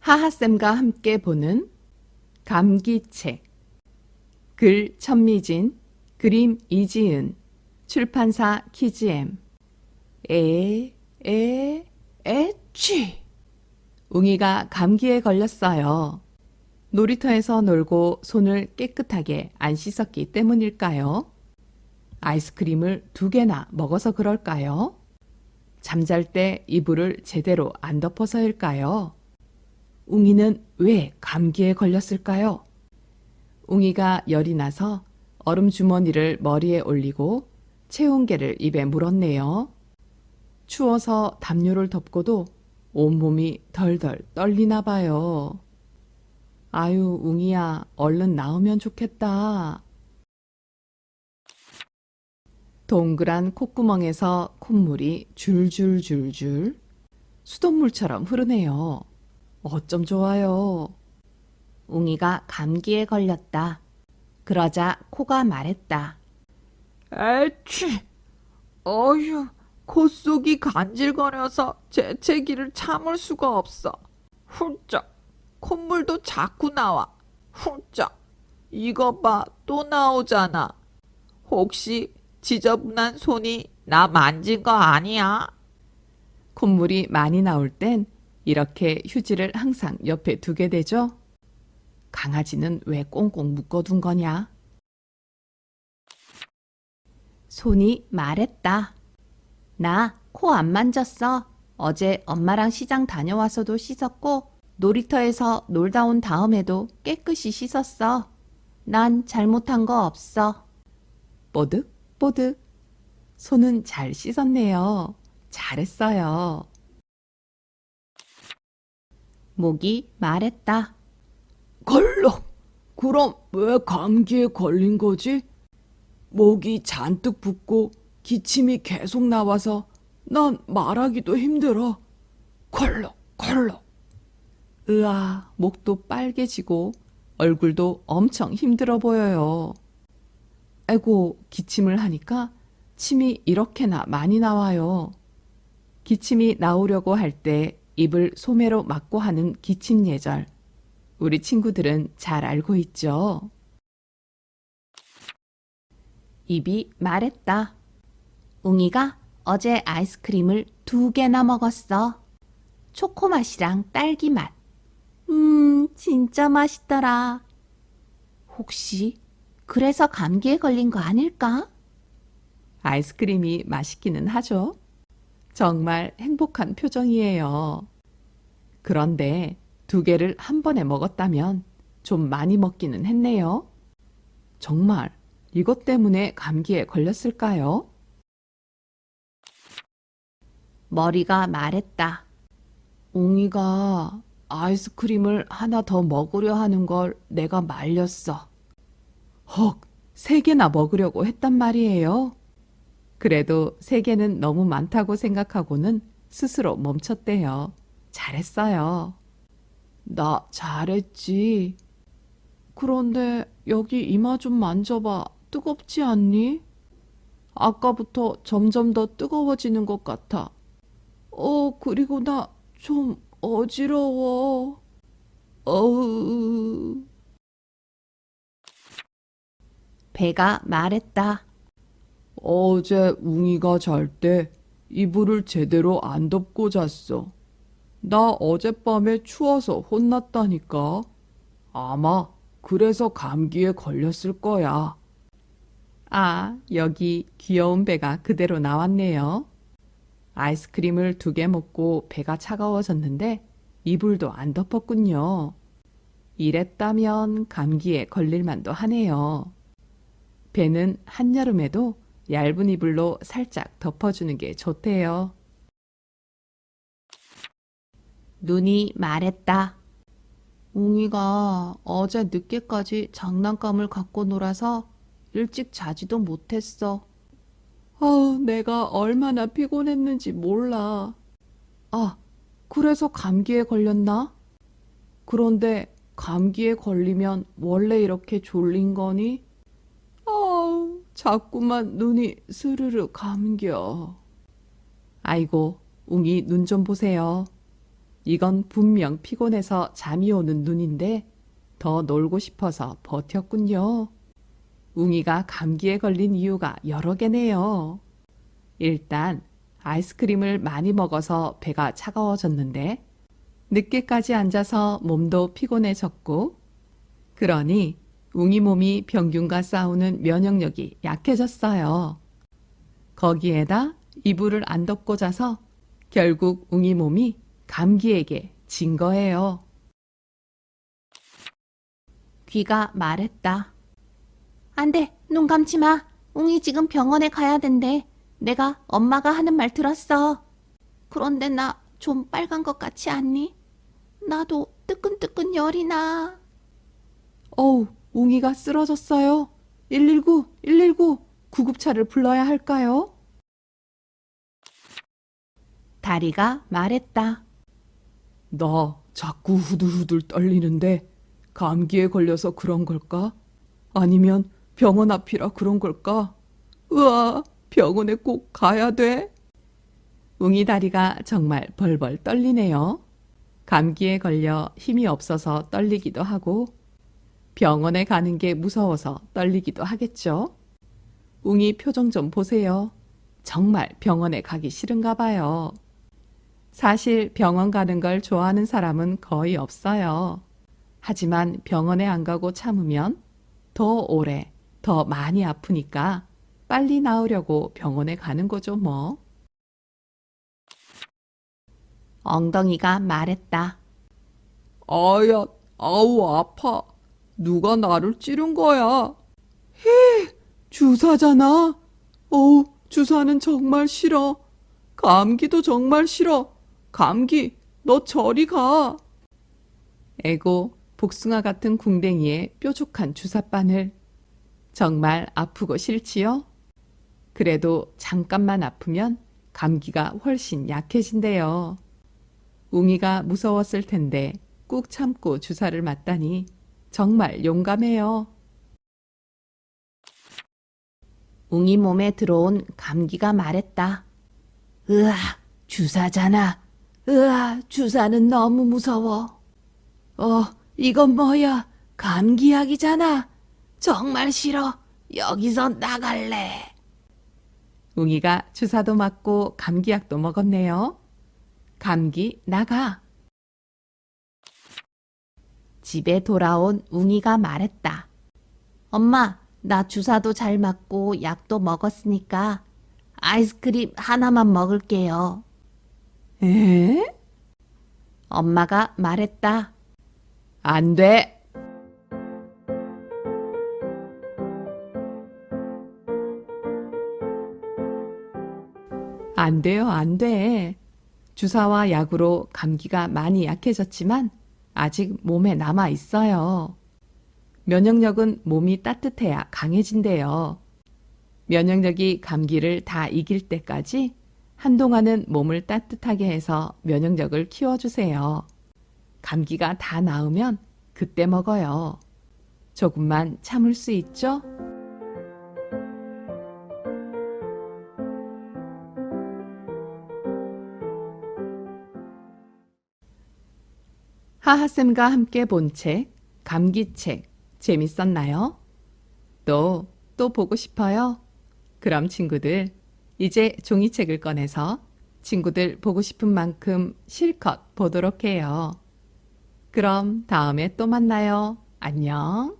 하하쌤과 함께 보는 감기책. 글 천미진, 그림 이지은, 출판사 키즈엠. 에취! 웅이가 감기에 걸렸어요. 놀이터에서 놀고 손을 깨끗하게 안 씻었기 때문일까요? 아이스크림을 2개나 먹어서 그럴까요? 잠잘 때 이불을 제대로 안 덮어서일까요? 웅이는 왜 감기에 걸렸을까요? 웅이가 열이 나서 얼음 주머니를 머리에 올리고 체온계를 입에 물었네요. 추워서 담요를 덮고도 온몸이 덜덜 떨리나 봐요. 아유, 웅이야, 얼른 나으면 좋겠다. 동그란 콧구멍에서 콧물이 줄줄줄줄 수돗물처럼 흐르네요. 어쩜 좋아요. 웅이가 감기에 걸렸다. 그러자 코가 말했다. 에취! 어휴, 콧속이 간질거려서 재채기를 참을 수가 없어. 훌쩍! 콧물도 자꾸 나와. 훌쩍! 이거 봐, 또 나오잖아. 혹시 지저분한 손이 나 만진 거 아니야? 콧물이 많이 나올 땐 이렇게 휴지를 항상 옆에 두게 되죠? 강아지는 왜 꽁꽁 묶어둔 거냐? 손이 말했다. 나 코 안 만졌어. 어제 엄마랑 시장 다녀와서도 씻었고 놀이터에서 놀다 온 다음에도 깨끗이 씻었어. 난 잘못한 거 없어. 뽀득뽀득. 손은 잘 씻었네요. 잘했어요. 목이 말했다. 걸럭! 그럼 왜 감기에 걸린 거지? 목이 잔뜩 붓고 기침이 계속 나와서 난 말하기도 힘들어. 걸럭, 걸럭. 으아, 목도 빨개지고 얼굴도 엄청 힘들어 보여요. 아이고, 기침을 하니까 침이 이렇게나 많이 나와요. 기침이 나오려고 할 때 입을 소매로 막고 하는 기침 예절. 우리 친구들은 잘 알고 있죠? 입이 말했다. 웅이가 어제 아이스크림을 2개나 먹었어. 초코맛이랑 딸기맛. 진짜 맛있더라. 혹시 그래서 감기에 걸린 거 아닐까? 아이스크림이 맛있기는 하죠. 정말 행복한 표정이에요. 그런데 2개를 한 번에 먹었다면 좀 많이 먹기는 했네요. 정말 이것 때문에 감기에 걸렸을까요? 머리가 말했다. 웅이가 아이스크림을 하나 더 먹으려 하는 걸 내가 말렸어. 헉, 3개나 먹으려고 했단 말이에요. 그래도 3개는 너무 많다고 생각하고는 스스로 멈췄대요. 잘했어요. 나 잘했지. 그런데 여기 이마 좀 만져봐. 뜨겁지 않니? 아까부터 점점 더 뜨거워지는 것 같아. 그리고 나 좀 어지러워. 어으. 배가 말했다. 어제 웅이가 잘 때 이불을 제대로 안 덮고 잤어. 나 어젯밤에 추워서 혼났다니까. 아마 그래서 감기에 걸렸을 거야. 아, 여기 귀여운 배가 그대로 나왔네요. 아이스크림을 2개 먹고 배가 차가워졌는데 이불도 안 덮었군요. 이랬다면 감기에 걸릴 만도 하네요. 배는 한여름에도 얇은 이불로 살짝 덮어주는 게 좋대요. 눈이 말했다. 웅이가 어제 늦게까지 장난감을 갖고 놀아서 일찍 자지도 못했어. 내가 얼마나 피곤했는지 몰라. 그래서 감기에 걸렸나? 그런데 감기에 걸리면 원래 이렇게 졸린 거니? 자꾸만 눈이 스르르 감겨. 아이고, 웅이 눈 좀 보세요. 이건 분명 피곤해서 잠이 오는 눈인데 더 놀고 싶어서 버텼군요. 웅이가 감기에 걸린 이유가 여러 개네요. 일단 아이스크림을 많이 먹어서 배가 차가워졌는데 늦게까지 앉아서 몸도 피곤해졌고 그러니 웅이 몸이 병균과 싸우는 면역력이 약해졌어요. 거기에다 이불을 안 덮고 자서 결국 웅이 몸이 감기에게 진 거예요. 귀가 말했다. 안 돼, 눈 감지 마. 웅이 지금 병원에 가야 된대. 내가 엄마가 하는 말 들었어. 그런데 나 좀 빨간 것 같지 않니? 나도 뜨끈뜨끈 열이 나. 어우, 웅이가 쓰러졌어요. 119, 119, 구급차를 불러야 할까요? 다리가 말했다. 나 자꾸 후들후들 떨리는데 감기에 걸려서 그런 걸까? 아니면 병원 앞이라 그런 걸까? 으아, 병원에 꼭 가야 돼. 웅이 다리가 정말 벌벌 떨리네요. 감기에 걸려 힘이 없어서 떨리기도 하고 병원에 가는 게 무서워서 떨리기도 하겠죠. 웅이 표정 좀 보세요. 정말 병원에 가기 싫은가 봐요. 사실 병원 가는 걸 좋아하는 사람은 거의 없어요. 하지만 병원에 안 가고 참으면 더 오래, 더 많이 아프니까 빨리 나으려고 병원에 가는 거죠, 뭐. 엉덩이가 말했다. 아야, 아우, 아파. 누가 나를 찌른 거야? 주사잖아. 어우, 주사는 정말 싫어. 감기도 정말 싫어. 감기, 너 저리 가. 에고, 복숭아 같은 궁뎅이에 뾰족한 주사바늘. 정말 아프고 싫지요? 그래도 잠깐만 아프면 감기가 훨씬 약해진대요. 웅이가 무서웠을 텐데 꾹 참고 주사를 맞다니 정말 용감해요. 웅이 몸에 들어온 감기가 말했다. 으아, 주사잖아. 으아, 주사는 너무 무서워. 이건 뭐야? 감기약이잖아. 정말 싫어. 여기서 나갈래. 웅이가 주사도 맞고 감기약도 먹었네요. 감기 나가. 집에 돌아온 웅이가 말했다. 엄마, 나 주사도 잘 맞고 약도 먹었으니까 아이스크림 하나만 먹을게요. 에? 엄마가 말했다. 안 돼. 안 돼요, 안 돼. 주사와 약으로 감기가 많이 약해졌지만 아직 몸에 남아 있어요. 면역력은 몸이 따뜻해야 강해진대요. 면역력이 감기를 다 이길 때까지 한동안은 몸을 따뜻하게 해서 면역력을 키워주세요. 감기가 다 나으면 그때 먹어요. 조금만 참을 수 있죠? 하하쌤과 함께 본 책, 감기책, 재밌었나요? 또 보고 싶어요? 그럼 친구들, 이제 종이책을 꺼내서 친구들 보고 싶은 만큼 실컷 보도록 해요. 그럼 다음에 또 만나요. 안녕.